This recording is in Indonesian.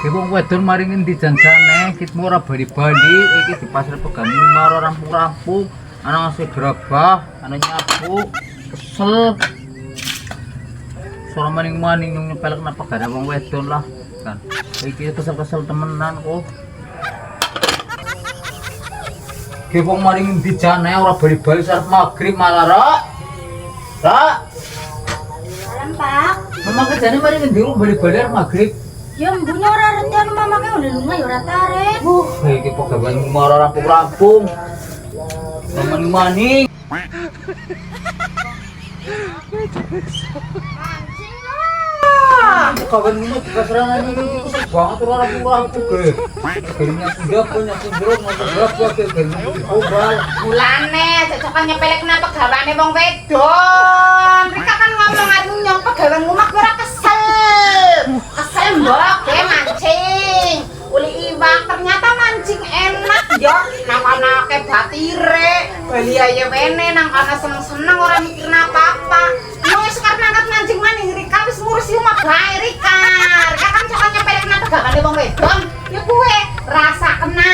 Ki wong wedon mari ngendi janjane, kit ora bali-bali, iki di pasar pegang ora rampung-rampung, ana ngasih gerabah, ana nyapu, kesel. Sora maning-maning nyepelek napa gak ada wong wedon lah kan. Iki kesel-kesel temenan kok. Ki wong mari ngendi jane ora bali-bali sarep magrib malah ra. Ra. Salam, Pak. Mama kerjane mari ngendi bali-bali arep magrib. Ya mbune ora rencana mamake udah lunga ya ora tarik. Iki pegawean ora rampung-rampung. Maning-maning. Mancing lah. Kawan ini keserangan ini kusuk banget ora rampung-rampung ge. Gerinya sudah punya sindrom motor berapa ge gerinya obal. Mulane cocok nyepelek kenapa gawane wong wedon. Rika kan ngomong anu nyong pegawean rumah ora kesel. Kesel mbok ge mancing. Uli iwak ternyata mancing enak yo. Nang-nang batire, bali aye wene nang kana seneng-seneng ora mikir apa-apa. Wong sekarang angkat mancing maning Rika wis ngurus rumah bae Rika. Rika kan cocok nyepelek kenapa gawane wong wedon. Ya kuwe rasa kena.